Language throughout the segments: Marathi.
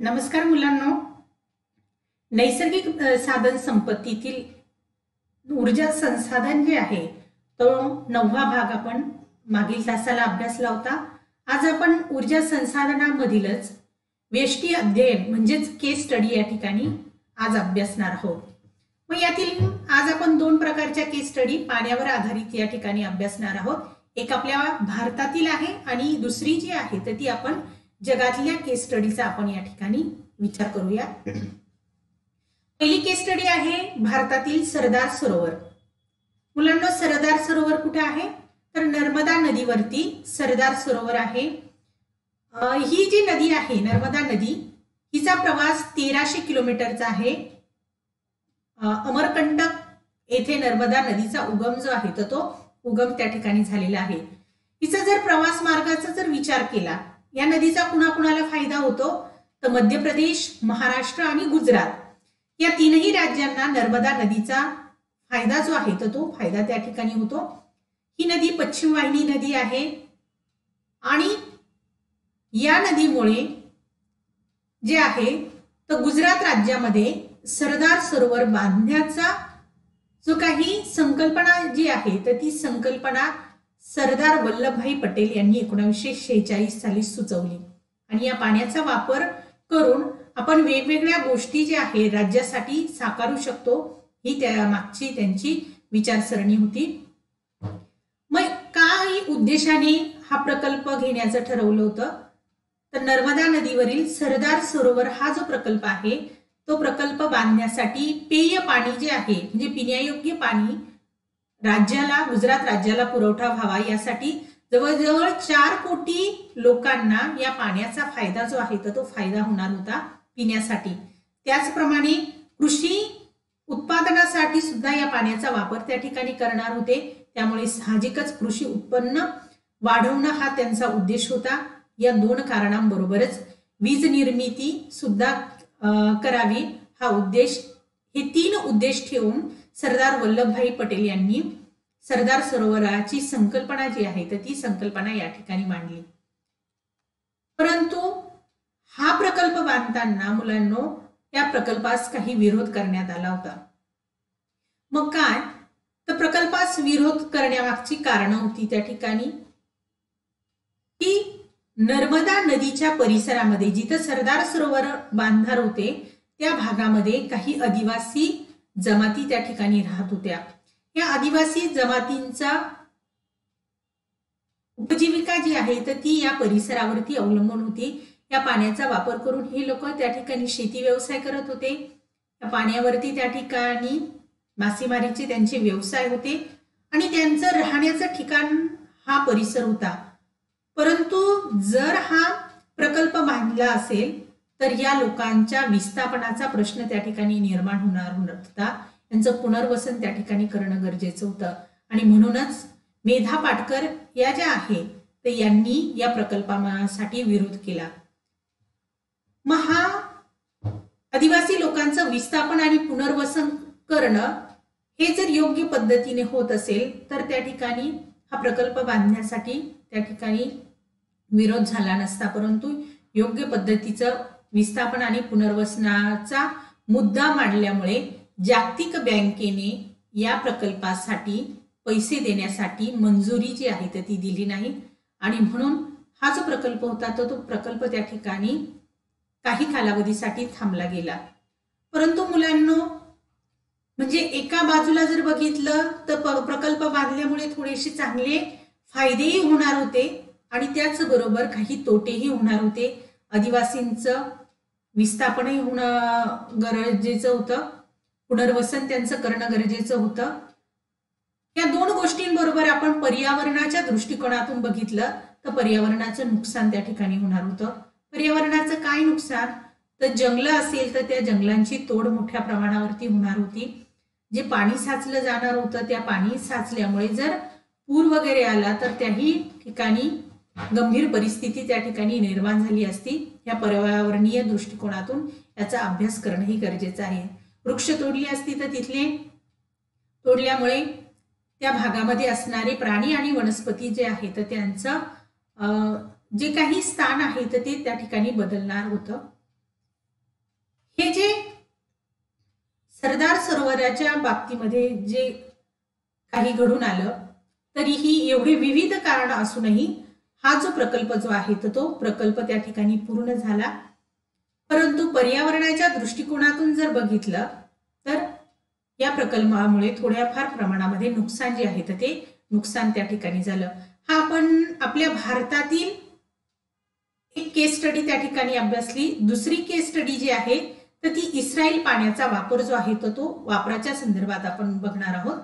नमस्कार मुलांनो, नैसर्गिक साधन संपत्तीतील ऊर्जा संसाधन जे आहे तो 9वा भाग आपण मागील तासाला अभ्यासला होता। आज आपण ऊर्जा संसाधनामधीलच व्यष्टी अध्ययन म्हणजेच केस स्टडी या ठिकाणी आज अभ्यासणार आहोत। मग यातील आज आपण दोन प्रकारच्या केस स्टडी पाण्यावर आधारित या ठिकाणी अभ्यासणार आहोत। एक आपल्या भारतातील आहे आणि दुसरी जी आहे तर ती आपण जगातल्या केस स्टडीचा आपण या ठिकाणी विचार करूया। पहिली केस स्टडी आहे भारतातील सरदार सरोवर। मुलांनो, सरदार सरोवर कुठे आहे तर नर्मदा नदीवरती सरदार सरोवर आहे। ही जी नदी आहे नर्मदा नदी हिचा प्रवास 1300 किलोमीटरचा आहे। अमरकंटक येथे नर्मदा नदीचा उगम जो आहे तर तो उगम त्या ठिकाणी झालेला आहे। हिचा जर प्रवास मार्गाचा जर विचार केला, या नदीचा कुणाकुणाला फायदा होतो तर मध्य प्रदेश, महाराष्ट्र आणि गुजरात या तीनही राज्यांना नर्मदा नदीचा फायदा जो आहे तर तो फायदा त्या ठिकाणी होतो। ही नदी पश्चिम वाहिनी नदी आहे आणि या नदीमुळे जे आहे तर गुजरात राज्यामध्ये सरदार सरोवर बांधण्याचा जो काही संकल्पना जी आहे तर ती संकल्पना सरदार वल्लभभाई पटेल यांनी 1946 साली सुचवली आणि या पाण्याचा वापर करून आपण वेगवेगळ्या गोष्टी जे आहे राज्यासाठी साकारू शकतो, ही त्या मागची त्यांची विचारसरणी होती। मग काही उद्देशाने हा प्रकल्प घेण्याचं ठरवलं होतं तर नर्मदा नदीवरील सरदार सरोवर हा जो प्रकल्प आहे तो प्रकल्प बांधण्यासाठी पेय पाणी जे आहे म्हणजे पिण्यायोग्य पाणी राज्याला, गुजरात राज्याला पुरवठा व्हावा यासाठी जवळजवळ 4 कोटी लोकांना या पाण्याचा फायदा जो आहे तर तो फायदा होणार होता पिण्यासाठी। त्याचप्रमाणे कृषी उत्पादनासाठी सुद्धा या पाण्याचा वापर त्या ठिकाणी करणार होते, त्यामुळे साहजिकच कृषी उत्पन्न वाढवणं हा त्यांचा उद्देश होता। या दोन कारणांबरोबरच वीज निर्मिती सुद्धा करावी हा उद्देश, हे 3 उद्देश ठेवून सरदार वल्लभभाई पटेल यांनी सरदार सरोवराची संकल्पना जी आहे तर ती संकल्पना या ठिकाणी मांडली। परंतु हा प्रकल्प बांधताना मुलांनो या प्रकल्पास काही विरोध करण्यात आला होता। मग काय तर प्रकल्पास विरोध करण्यामागची कारणं होती त्या ठिकाणी की नर्मदा नदीच्या परिसरामध्ये जिथे सरदार सरोवर बांधणार होते त्या भागामध्ये काही आदिवासी जमाती त्या ठिकाणी राहत होत्या। या आदिवासी जमातींचा उपजीविका जी आहे तर ती या परिसरावरती अवलंबून होती। या पाण्याचा वापर करून हे लोक त्या ठिकाणी शेती व्यवसाय करत होते। या पाण्यावरती त्या ठिकाणी मासेमारीचे त्यांचे व्यवसाय होते आणि त्यांचं राहण्याचं ठिकाण हा परिसर होता। परंतु जर हा प्रकल्प बांधला असेल तर या लोकांच्या विस्थापनाचा प्रश्न त्या ठिकाणी निर्माण होणार होता, त्यांचं पुनर्वसन त्या ठिकाणी करणं गरजेचं होतं आणि म्हणूनच मेधा पाटकर या ज्या आहे तर यांनी या प्रकल्पासाठी विरोध केला। मग हा आदिवासी लोकांचं विस्थापन आणि पुनर्वसन करणं हे जर योग्य पद्धतीने होत असेल तर त्या ठिकाणी हा प्रकल्प बांधण्यासाठी त्या ठिकाणी विरोध झाला नसता, परंतु योग्य पद्धतीचं विस्थापन आणि पुनर्वसनाचा मुद्दा मांडल्यामुळे जागतिक बँकेने या प्रकल्पासाठी पैसे देण्यासाठी मंजुरी जी आहे तर ती दिली नाही आणि म्हणून हा जो प्रकल्प होता तो प्रकल्प त्या ठिकाणी काही कालावधीसाठी थांबला गेला। परंतु मुलांनो, म्हणजे एका बाजूला जर बघितलं तर प्रकल्प बांधल्यामुळे थोडेसे चांगले फायदेही होणार होते आणि त्याचबरोबर काही तोटेही होणार होते। आदिवासींचं विस्थापनही होणं गरजेचं होतं, पुनर्वसन त्यांचं करणं गरजेचं होतं। या दोन गोष्टींबरोबर आपण पर्यावरणाच्या दृष्टिकोनातून बघितलं तर पर्यावरणाचं नुकसान त्या ठिकाणी होणार होतं। पर्यावरणाचं काय नुकसान तर जंगलं असेल तर त्या जंगलांची तोड मोठ्या प्रमाणावरती होणार होती। जे पाणी साचलं जाणार होतं त्या पाणी साचल्यामुळे जर पूर वगैरे आला तर त्याही ठिकाणी गंभीर परिस्थिती त्या ठिकाणी निर्माण झाली असती। या पर्यावरणीय दृष्टिकोनातून याचा अभ्यास करणं ही गरजेचं आहे। वृक्ष तोडली असती तर तिथले तोडल्यामुळे त्या भागामध्ये असणारे प्राणी आणि वनस्पती जे आहे तर त्यांचं जे काही स्थान आहे तर ते त्या ठिकाणी बदलणार होतं। हे जे सरदार सरोवराच्या बाबतीमध्ये जे काही घडून आलं, तरीही एवढे विविध कारण असूनही हा जो प्रकल्प जो आहे तर तो प्रकल्प त्या ठिकाणी पूर्ण झाला. परंतु पर्यावरणाच्या दृष्टिकोनातून जर बघितलं तर या प्रकल्पामुळे थोड्याफार प्रमाणामध्ये नुकसान जे आहे तर ते नुकसान त्या ठिकाणी झालं. हा आपण आपल्या भारतातील एक केस स्टडी त्या ठिकाणी अभ्यासली. दुसरी केस स्टडी जी आहे तर ती इस्रायल पाण्याचा वापर जो आहे तर तो वापराच्या संदर्भात आपण बघणार आहोत.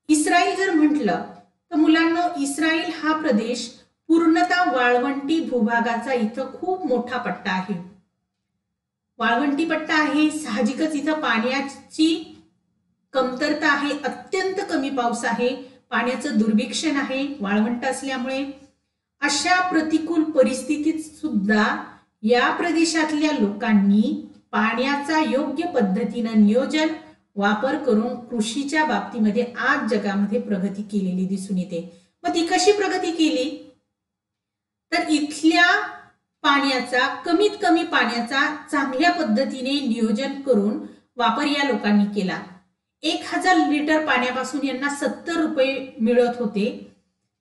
इस्रायल जर म्हटलं तर मुलांना, इस्रायल हा प्रदेश पूर्णतः वाळवंटी भूभागाचा इथं खूप मोठा पट्टा आहे. वाळवंटी पट्टा आहे, साहजिकच इथं पाण्याची कमतरता आहे, अत्यंत कमी पाऊस आहे, पाण्याचं दुर्भिक्षण आहे वाळवंट असल्यामुळे. अशा प्रतिकूल परिस्थितीत सुद्धा या प्रदेशातल्या लोकांनी पाण्याचा योग्य पद्धतीनं नियोजन वापर करून कृषीच्या बाबतीमध्ये आज जगामध्ये प्रगती केलेली दिसून येते. मग ती कशी प्रगती केली तर इथल्या पाण्याचा, कमीत कमी पाण्याचा चांगल्या पद्धतीने नियोजन करून वापर या लोकांनी केला. 1000 लिटर पाण्यापासून यांना 70 रुपये मिळत होते.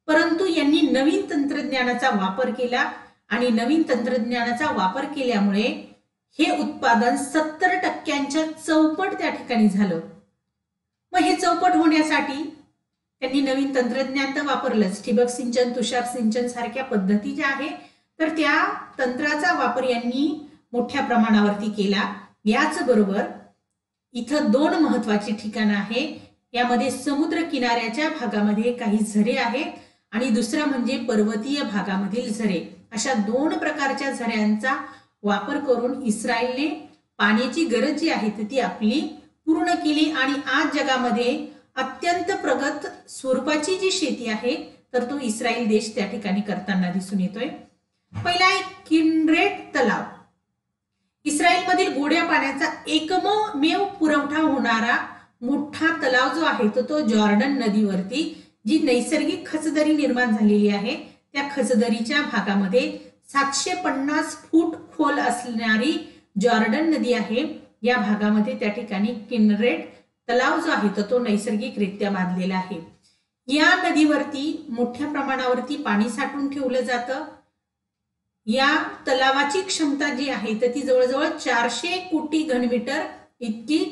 परंतु यांनी नवीन तंत्रज्ञानाचा वापर केला आणि नवीन तंत्रज्ञानाचा वापर केल्यामुळे हे उत्पादन 70% चौपट त्या ठिकाणी झालं. मग हे चौपट होण्यासाठी त्यांनी नवीन तंत्रज्ञान तर वापरलंच. ठिबक सिंचन, तुषार सिंचन सारख्या पद्धती ज्या आहे तर त्या तंत्राचा वापर यांनी मोठ्या प्रमाणावरती केला. याच बरोबर इथं 2 महत्वाची ठिकाणं आहे. यामध्ये समुद्र किनाऱ्याच्या भागामध्ये काही झरे आहेत आणि दुसरं म्हणजे पर्वतीय भागामधील झरे. अशा 2 प्रकारच्या झऱ्यांचा वापर करून इस्रायलने पाण्याची गरज जी आहे ती आपली पूर्ण केली आणि आज जगामध्ये अत्यंत प्रगत स्वरूपाची जी शेती आहे तर तो इस्रायल देश त्या ठिकाणी करताना दिसून येतोय. पहिला आहे किन्नेरेट तलाव. इस्रायलमधील गोड्या पाण्याचा एकमेव पुरवठा होणारा मोठा तलाव जो आहे तो जॉर्डन नदीवरती जी नैसर्गिक खचदरी निर्माण झालेली आहे त्या खचदरीच्या भागामध्ये 750 फूट खोल असणारी जॉर्डन नदी आहे. या भागामध्ये त्या ठिकाणी किन्नेरेट तलाव जो आहे तो नैसर्गिकरित्या बांधलेला आहे. या नदीवरती मोठ्या प्रमाणावरती पाणी साठवून ठेवलं जातं. या तलावाची क्षमता जी आहे तर ती जवळजवळ 400 कोटी घनमीटर इतकी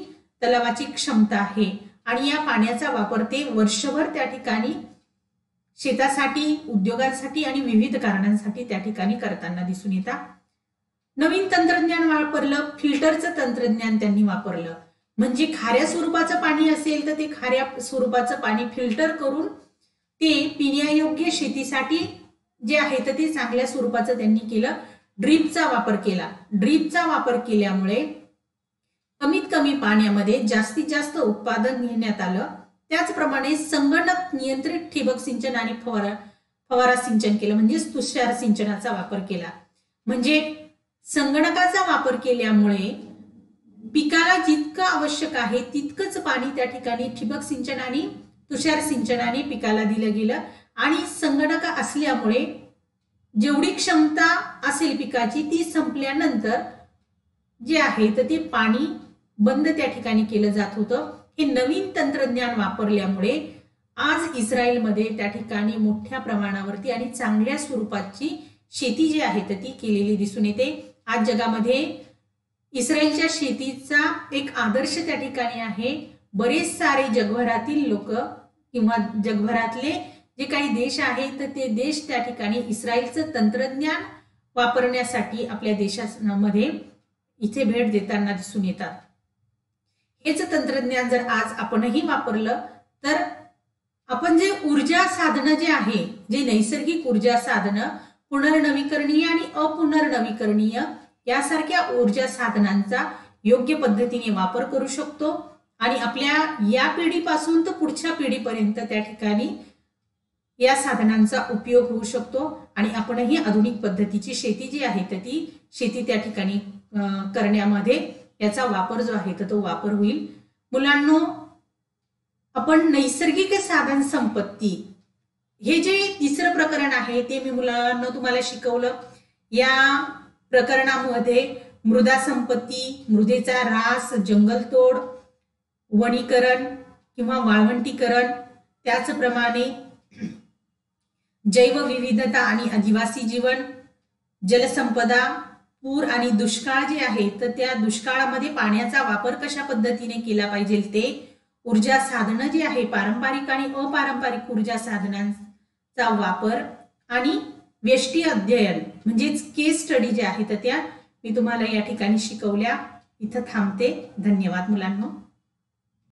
तलावाची क्षमता आहे आणि या पाण्याचा वापर ते वर्षभर त्या ठिकाणी शेतासाठी, उद्योगांसाठी आणि विविध कारणांसाठी त्या ठिकाणी करताना दिसून येतात. नवीन तंत्रज्ञान वापरलं, फिल्टरचं तंत्रज्ञान त्यांनी वापरलं. म्हणजे खाऱ्या स्वरूपाचं पाणी असेल तर ते खाऱ्या स्वरूपाचं पाणी फिल्टर करून ते पिण्यायोग्य शेतीसाठी जे आहे तर ते चांगल्या स्वरूपाचं त्यांनी केलं. ड्रीपचा वापर केला. ड्रीपचा वापर केल्यामुळे कमीत कमी पाण्यामध्ये जास्तीत जास्त उत्पादन घेण्यात आलं. त्याचप्रमाणे संगणक नियंत्रित ठिबक सिंचन आणि फवारा सिंचन केलं, म्हणजे तुषार सिंचनाचा वापर केला. म्हणजे संगणकाचा वापर केल्यामुळे पिकाला जितकं आवश्यक आहे तितकंच पाणी त्या ठिकाणी ठिबक सिंचन आणि तुषार सिंचनाने पिकाला दिलं गेलं आणि संगणक असल्यामुळे जेवढी क्षमता असेल पिकाची ती संपल्यानंतर जे आहे तर ते पाणी बंद त्या ठिकाणी केलं जात होतं. हे नवीन तंत्रज्ञान वापरल्यामुळे आज इस्रायलमध्ये त्या ठिकाणी मोठ्या प्रमाणावरती आणि चांगल्या स्वरूपाची शेती जी आहे तर ती केलेली दिसून येते. आज जगामध्ये इस्रायलच्या शेतीचा एक आदर्श त्या ठिकाणी आहे. बरेच सारे जगभरातील लोक किंवा जगभरातले जे काही देश आहेत तर ते देश त्या ठिकाणी इस्रायलचं तंत्रज्ञान वापरण्यासाठी आपल्या देशामध्ये इथे भेट देताना दिसून येतात. हेच तंत्रज्ञान जर आज आपणही वापरलं तर आपण जे ऊर्जा साधनं जे आहे, जे नैसर्गिक ऊर्जा साधनं, पुनर्नवीकरणीय आणि अपुनर्नवीकरणीय यासारख्या ऊर्जा साधनांचा योग्य पद्धतीने वापर करू शकतो आणि आपल्या या पिढीपासून तर पुढच्या पिढीपर्यंत त्या ठिकाणी या साधनांचा उपयोग होऊ शकतो आणि आपणही आधुनिक पद्धतीची शेती जी आहे तर ती शेती त्या ठिकाणी करण्यामध्ये याचा वापर जो आहे तर तो वापर होईल. मुलांनो, आपण नैसर्गिक साधन संपत्ती हे जे तिसरं प्रकरण आहे ते मी मुलांना तुम्हाला शिकवलं. या प्रकरणामध्ये मृदा संपत्ती, मृदेचा ऱ्हास, जंगलतोड, वनीकरण किंवा वाळवंटीकरण, त्याचप्रमाणे जैवविविधता आणि आदिवासी जीवन, जलसंपदा, पूर आणि दुष्काळ जे आहे तर त्या दुष्काळामध्ये पाण्याचा वापर कशा पद्धतीने केला पाहिजे ते, ऊर्जा साधनं जी आहे पारंपरिक आणि अपारंपरिक ऊर्जा साधनांचा वापर आणि व्यष्टी अध्ययन म्हणजेच केस स्टडी जे आहे तर त्या मी तुम्हाला या ठिकाणी शिकवल्या. इथं थांबते. धन्यवाद मुलांनो.